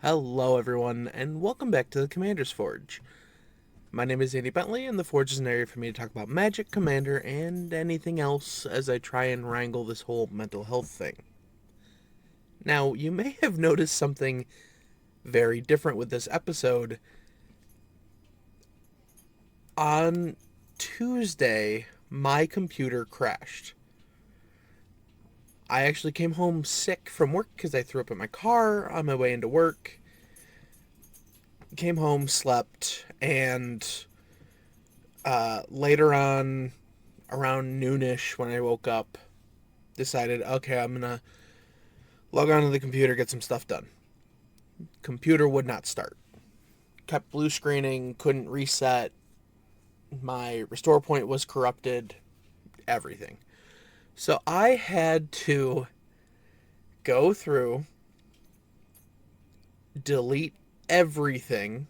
Hello, everyone, and welcome back to the Commander's Forge. My name is Andy Bentley, and the Forge is an area for me to talk about Magic, Commander, and anything else as I try and wrangle this whole mental health thing. Now, you may have noticed something very different with this episode. On Tuesday, my computer crashed. I actually came home sick from work because I threw up in my car on my way into work. Came home, slept, and later on, around noonish when I woke up, decided, okay, I'm gonna log on to the computer, get some stuff done. Computer would not start. Kept blue screening, couldn't reset. My restore point was corrupted. Everything. So I had to go through, delete everything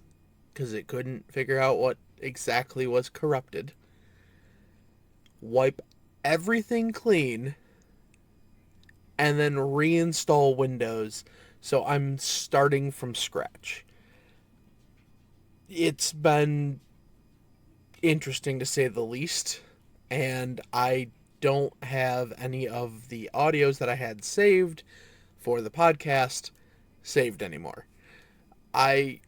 because it couldn't figure out what exactly was corrupted, wipe everything clean, and then reinstall Windows. So I'm starting from scratch. It's been interesting to say the least, and I don't have any of the audios that I had saved for the podcast saved anymore. I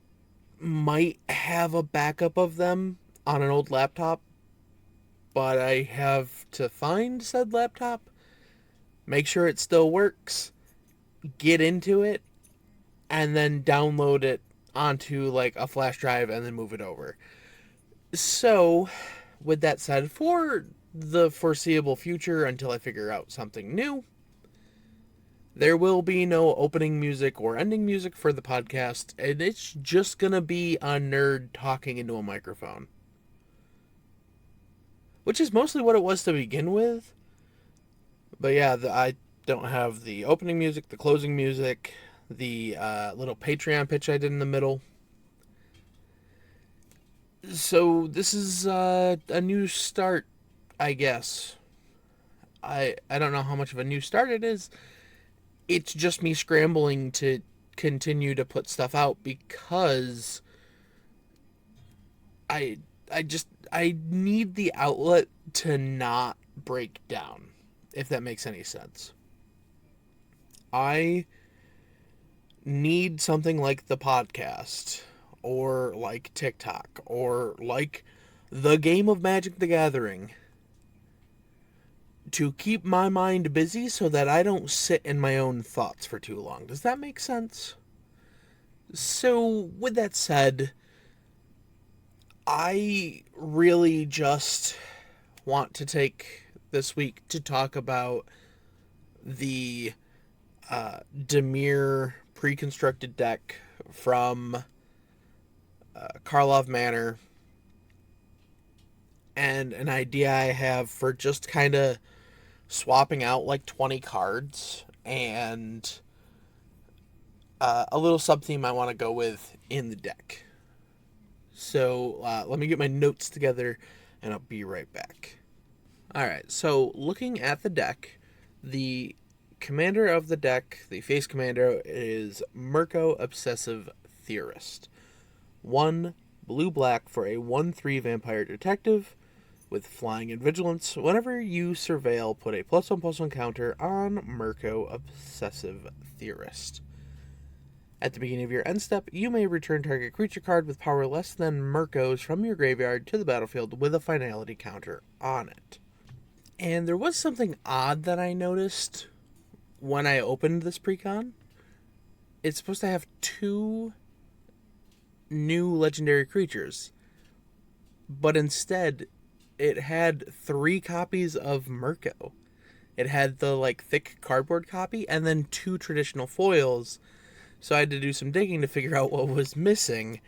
might have a backup of them on an old laptop, but I have to find said laptop, make sure it still works, get into it, and then download it onto like a flash drive and then move it over. So, with that said, for the foreseeable future until I figure out something new, there will be no opening music or ending music for the podcast, and it's just gonna be a nerd talking into a microphone. Which is mostly what it was to begin with. But yeah, I don't have the opening music, the closing music, the little Patreon pitch I did in the middle. So this is a new start, I guess. I don't know how much of a new start it is. It's just me scrambling to continue to put stuff out because I I need the outlet to not break down, if that makes any sense. I need something like the podcast or like TikTok or like the game of Magic the Gathering to keep my mind busy so that I don't sit in my own thoughts for too long. Does that make sense? So, with that said, I really just want to take this week to talk about the Demir pre-constructed deck from Karlov Manor and an idea I have for just kind of swapping out like 20 cards and a little sub theme I want to go with in the deck. So let me get my notes together and I'll be right back. Alright, so looking at the deck, the commander of the deck, the face commander, is Mirko Obsessive Theorist. 1 blue-black for a 1/3 vampire detective with flying and vigilance. Whenever you surveil, put a +1/+1 counter on Mirko Obsessive Theorist. At the beginning of your end step, you may return target creature card with power less than Mirko's from your graveyard to the battlefield with a finality counter on it. And there was something odd that I noticed when I opened this precon. It's supposed to have 2 new legendary creatures, but instead it had 3 copies of Mirko. It had the like thick cardboard copy and then 2 traditional foils. So I had to do some digging to figure out what was missing.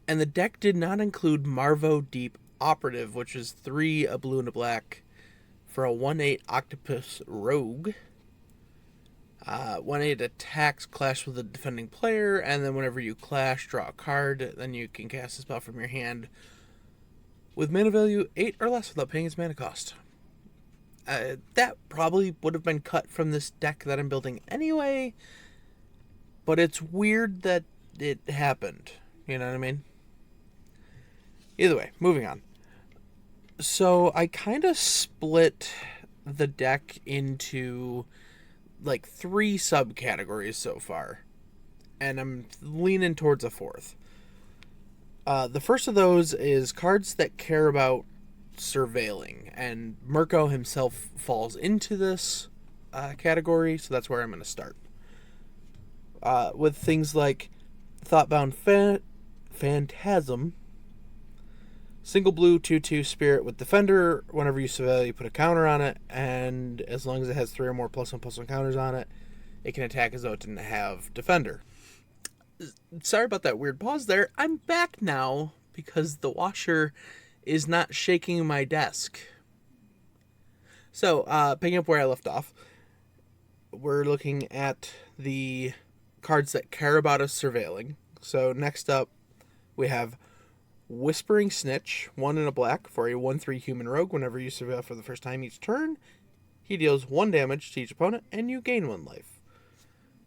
And the deck did not include Marvo Deep Operative, which is 3 a blue and a black for a 1/8 Octopus Rogue. 1/8 attacks clash with a defending player, and then whenever you clash, draw a card. Then you can cast a spell from your hand with mana value 8 or less without paying its mana cost. That probably would have been cut from this deck that I'm building anyway, but it's weird that it happened. You know what I mean? Either way, moving on. So I kind of split the deck into like 3 subcategories so far, and I'm leaning towards a fourth. The first of those is cards that care about surveilling, and Mirko himself falls into this category, so that's where I'm going to start. With things like Thoughtbound Phantasm, single blue 2/2 spirit with Defender. Whenever you surveil, you put a counter on it, and as long as it has 3 or more +1/+1 counters on it, it can attack as though it didn't have Defender. Sorry about that weird pause there. I'm back now because the washer is not shaking my desk. So, picking up where I left off, we're looking at the cards that care about us surveilling. So next up, we have Whispering Snitch, 1 in a black for a 1/3 human rogue. Whenever you surveil for the first time each turn, he deals 1 damage to each opponent, and you gain 1 life.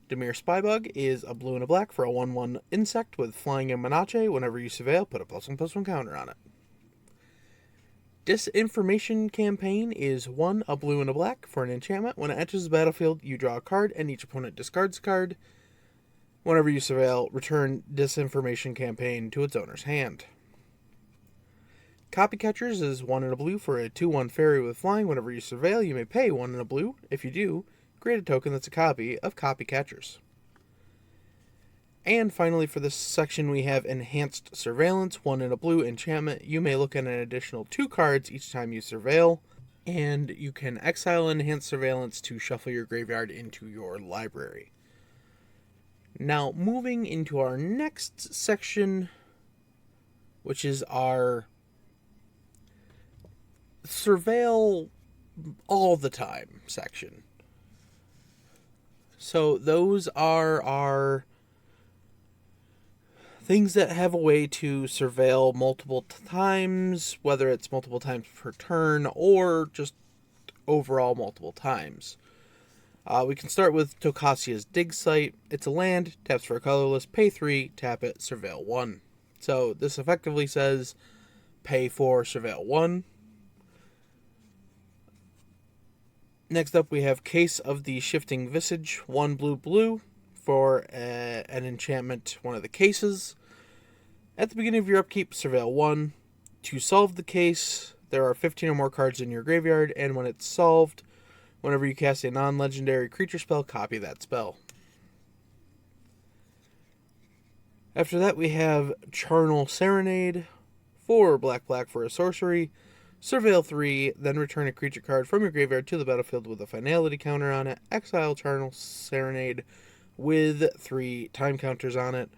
Dimir Spybug is a blue and a black for a 1/1 insect with flying and Menace. Whenever you surveil, put a +1/+1 counter on it. Disinformation Campaign is 1, a blue and a black for an enchantment. When it enters the battlefield, you draw a card, and each opponent discards a card. Whenever you surveil, return Disinformation Campaign to its owner's hand. Copycatchers is 1 in a blue for a 2/1 fairy with flying. Whenever you surveil, you may pay 1 in a blue. If you do, create a token that's a copy of Copycatchers. And finally, for this section, we have Enhanced Surveillance, 1 in a blue enchantment. You may look at an additional 2 cards each time you surveil, and you can exile Enhanced Surveillance to shuffle your graveyard into your library. Now, moving into our next section, which is our Surveil all the time section. So those are our things that have a way to surveil multiple times, whether it's multiple times per turn or just overall multiple times. We can start with Tocasia's Dig Site. It's a land, taps for a colorless, pay 3, tap it, surveil 1. So this effectively says pay for surveil 1. Next up, we have Case of the Shifting Visage, 1 blue for an enchantment, one of the cases. At the beginning of your upkeep, surveil 1. To solve the case, there are 15 or more cards in your graveyard, and when it's solved, whenever you cast a non-legendary creature spell, copy that spell. After that, we have Charnel Serenade, 4 black for a sorcery. Surveil 3, then return a creature card from your graveyard to the battlefield with a finality counter on it. Exile Charnel Serenade with 3 time counters on it.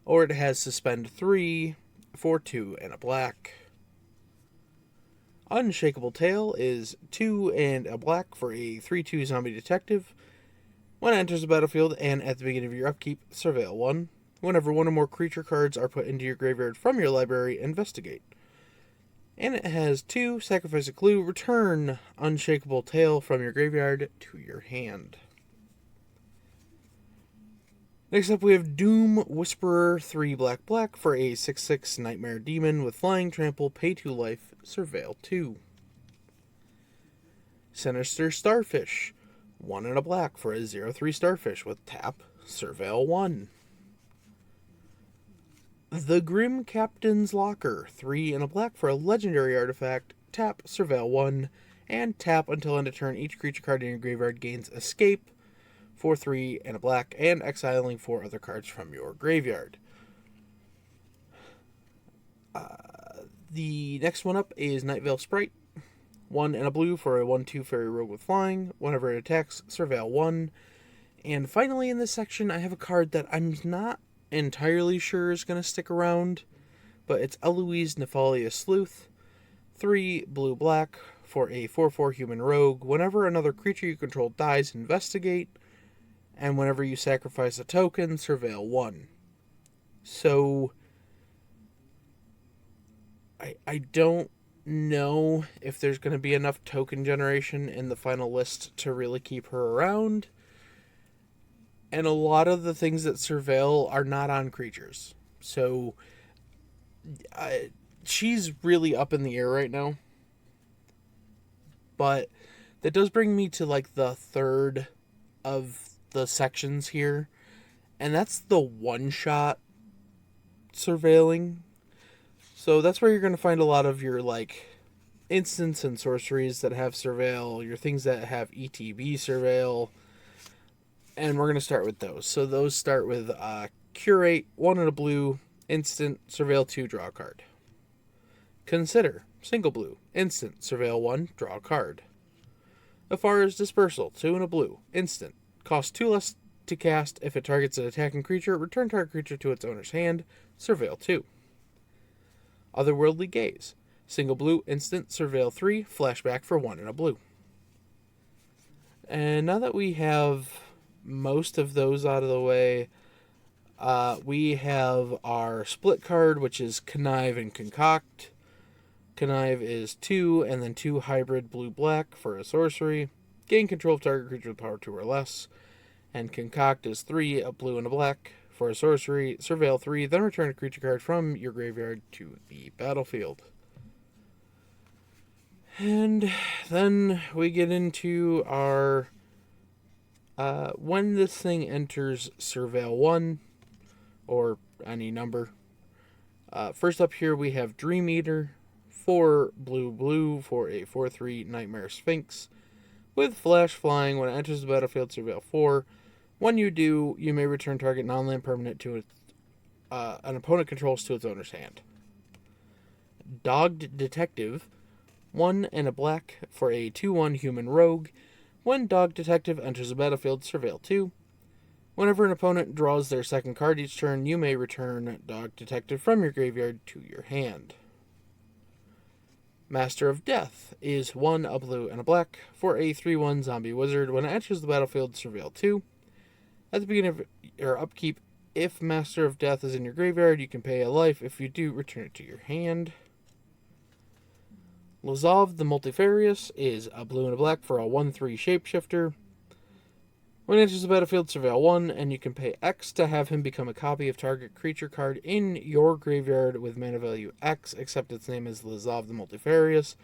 Or it has Suspend 3 for 2 and a black. Unshakable Tail is 2 and a black for a 3/2 zombie detective. When it enters the battlefield and at the beginning of your upkeep, surveil 1. Whenever 1 or more creature cards are put into your graveyard from your library, investigate. And it has 2, sacrifice a clue, return Unshakable Tail from your graveyard to your hand. Next up, we have Doom Whisperer, 3 black for a 6/6 Nightmare Demon with flying, trample, pay 2 life, surveil 2. Sinister Starfish, 1 and a black for a 0/3 Starfish with tap, surveil 1. The Grim Captain's Locker, 3 and a black for a legendary artifact, tap, surveil 1, and tap until end of turn. Each creature card in your graveyard gains escape for 3 and a black, and exiling 4 other cards from your graveyard. The next one up is Nightvale Sprite, 1 and a blue for a 1/2 fairy rogue with flying. Whenever it attacks, surveil 1. And finally in this section, I have a card that I'm not entirely sure is going to stick around, but it's Eloise Nephalia Sleuth, 3 blue-black for a 4/4 human rogue. Whenever another creature you control dies, investigate, and whenever you sacrifice a token, surveil 1. So I don't know if there's going to be enough token generation in the final list to really keep her around. And a lot of the things that surveil are not on creatures. So she's really up in the air right now. But that does bring me to like the third of the sections here. And that's the one shot surveilling. So that's where you're going to find a lot of your like instants and sorceries that have surveil, your things that have ETB surveil, and we're going to start with those. So those start with Curate, 1 in a blue, instant, surveil 2, draw a card. Consider, single blue, instant, surveil 1, draw a card. Afar's Dispersal, 2 in a blue, instant, cost 2 less to cast. If it targets an attacking creature, return target creature to its owner's hand, surveil 2. Otherworldly Gaze, single blue, instant, surveil 3, flashback for 1 in a blue. And now that we have most of those out of the way, we have our split card, which is Connive and Concoct. Connive is 2, and then 2 hybrid blue-black for a sorcery. Gain control of target creature with power 2 or less. And Concoct is 3, a blue and a black for a sorcery. Surveil 3, then return a creature card from your graveyard to the battlefield. And then we get into our... when this thing enters Surveil 1, or any number, first up here we have Dream Eater, 4 blue for a 4/3 Nightmare Sphinx. With Flash Flying, when it enters the battlefield, Surveil 4. When you do, you may return target non-land permanent to an opponent controls to its owner's hand. Dogged Detective, 1 and a black for a 2/1 Human Rogue. When Dogged Detective enters the battlefield, Surveil 2. Whenever an opponent draws their second card each turn, you may return Dogged Detective from your graveyard to your hand. Master of Death is 1, a blue, and a black for a 3/1 Zombie Wizard. When it enters the battlefield, Surveil 2. At the beginning of your upkeep, if Master of Death is in your graveyard, you can pay a life. If you do, return it to your hand. Lazav the Multifarious is a blue and a black for a 1/3 Shapeshifter. When it enters the battlefield, Surveil 1, and you can pay X to have him become a copy of target creature card in your graveyard with mana value X, except its name is Lazav the Multifarious.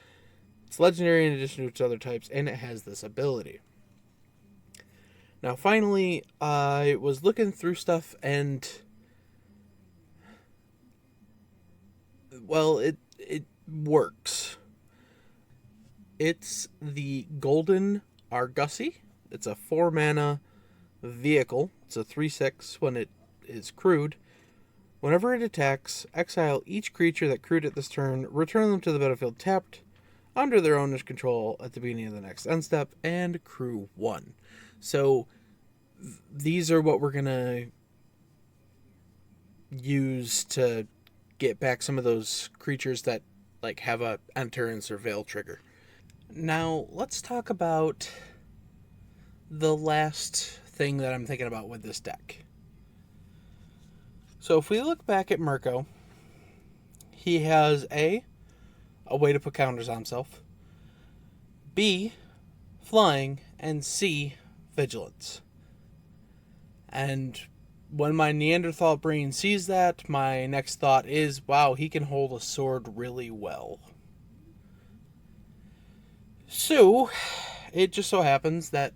It's legendary in addition to its other types, and it has this ability. Now, finally, I was looking through stuff, and... well, it works. It's the Golden Argosy. It's a 4-mana vehicle. It's a 3/6 when it is crewed. Whenever it attacks, exile each creature that crewed it this turn, return them to the battlefield tapped, under their owner's control at the beginning of the next end step, and crew 1. So these are what we're going to use to get back some of those creatures that like have a enter and surveil trigger. Now, let's talk about the last thing that I'm thinking about with this deck. So if we look back at Mirko, he has A, a way to put counters on himself, B, flying, and C, vigilance. And when my Neanderthal brain sees that, my next thought is, wow, he can hold a sword really well. So, it just so happens that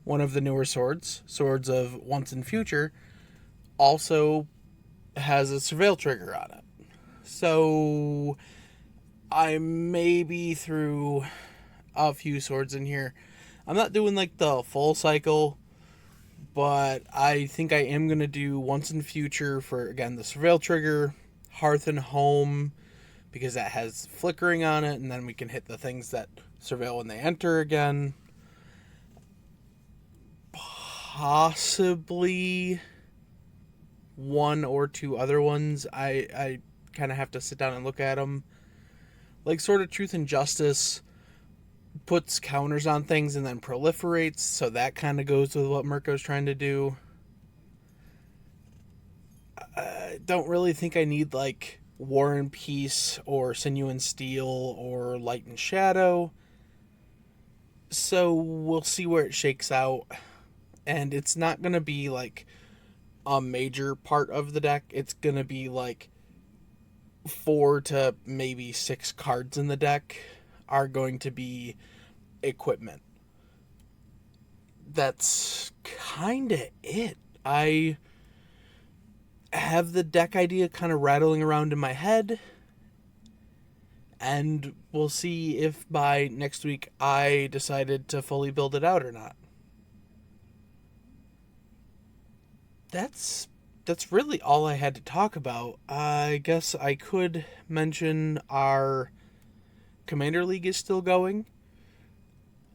one of the newer swords, Swords of Once and Future, also has a surveil trigger on it. So, I may be through a few swords in here. I'm not doing like the full cycle, but I think I am going to do Once and Future for, again, the surveil trigger, Hearth and Home, because that has flickering on it, and then we can hit the things that surveil when they enter again. Possibly one or two other ones. I kind of have to sit down and look at them. Like Sword of Truth and Justice puts counters on things and then proliferates, so that kind of goes with what Mirko's trying to do. I don't really think I need like War and Peace or Sinew and Steel or Light and Shadow. So we'll see where it shakes out. And it's not going to be like a major part of the deck. It's going to be like 4 to maybe 6 cards in the deck are going to be equipment. That's kind of it. I have the deck idea kind of rattling around in my head, and we'll see if by next week I decided to fully build it out or not. That's really all I had to talk about. I guess I could mention our Commander League is still going.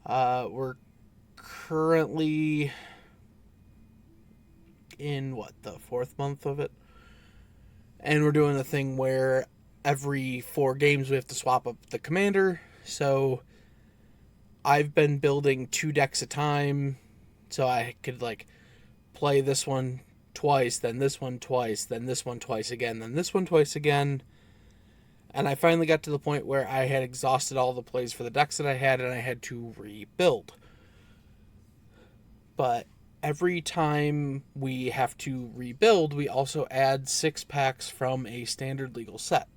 We're currently in the 4th month of it, and we're doing a thing where every 4 games we have to swap up the commander. So I've been building 2 decks a time, so I could like play this one twice, then this one twice, then this one twice again, then this one twice again. And I finally got to the point where I had exhausted all the plays for the decks that I had, and I had to rebuild. But every time we have to rebuild, we also add 6 packs from a standard legal set.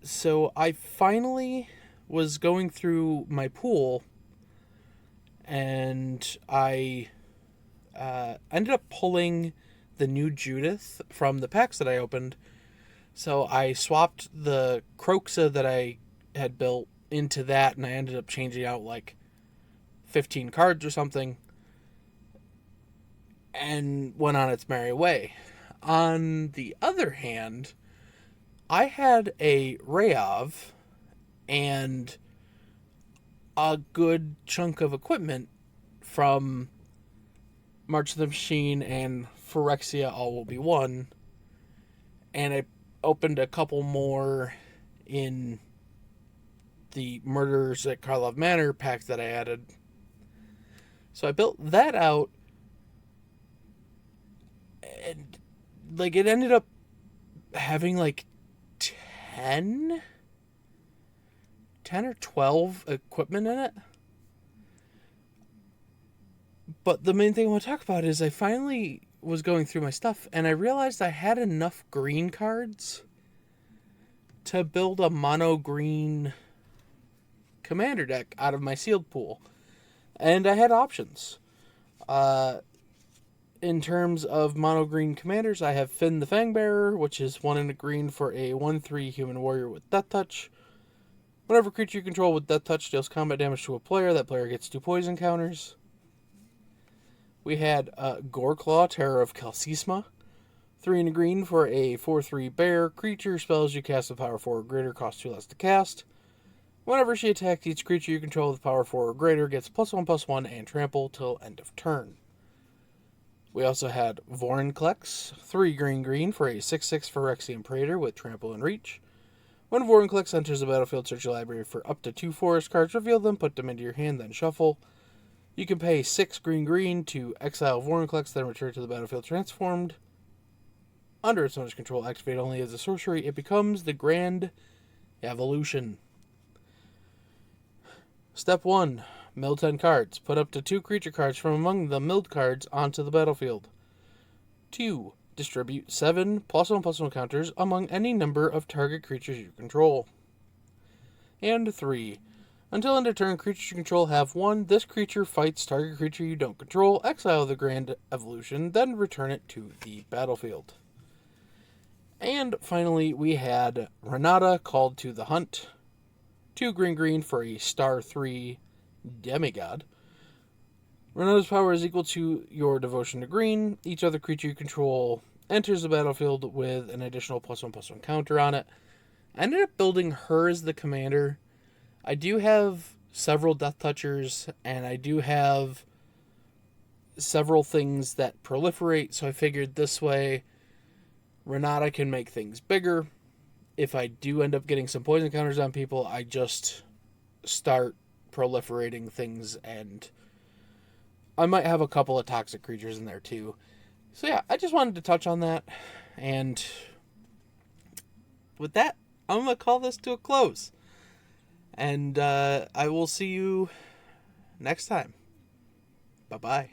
So I finally was going through my pool, and I ended up pulling the new Judith from the packs that I opened. So I swapped the Croxa that I had built into that, and I ended up changing out like 15 cards or something, and went on its merry way. On the other hand, I had a Rayav and a good chunk of equipment from March of the Machine and Phyrexia All Will Be One, and I opened a couple more in the Murders at Karlov Manor pack that I added. So I built that out, and like it ended up having like 10 or 12 equipment in it. But the main thing I want to talk about is I finally was going through my stuff, and I realized I had enough green cards to build a mono green commander deck out of my sealed pool. And I had options. In terms of mono green commanders, I have Finn the Fangbearer, which is 1 and a green for a 1/3 human warrior with Death Touch. Whenever a creature you control with Death Touch deals combat damage to a player, that player gets 2 poison counters. We had Goreclaw, Terror of Kalsisma, 3 and a green for a 4/3 bear. Creature spells you cast with power 4 or greater cost 2 less to cast. Whenever she attacks, each creature you control with power 4 or greater gets +1/+1 and trample till end of turn. We also had Vorinclex, 3 green for a 6/6 Phyrexian Praetor with trample and reach. When Vorinclex enters the battlefield, search your library for up to 2 forest cards, reveal them, put them into your hand, then shuffle. You can pay 6 green to exile Vorinclex, then return to the battlefield transformed. Under its owner's control, activate only as a sorcery. It becomes the Grand Evolution. Step 1. Mill 10 cards. Put up to 2 creature cards from among the milled cards onto the battlefield. 2. Distribute 7 +1/+1 counters among any number of target creatures you control. And 3. Until end of turn, creatures you control have 1. This creature fights target creature you don't control. Exile the Grand Evolution, then return it to the battlefield. And finally, we had Renata, Called to the Hunt. 2 green for a star 3 demigod. Renata's power is equal to your devotion to green. Each other creature you control enters the battlefield with an additional +1/+1 counter on it. I ended up building her as the commander. I do have several Death Touchers, and I do have several things that proliferate, so I figured this way Renata can make things bigger. If I do end up getting some poison counters on people, I just start proliferating things, and I might have a couple of toxic creatures in there too. So yeah, I just wanted to touch on that, and with that, I'm going to call this to a close. And I will see you next time. Bye bye.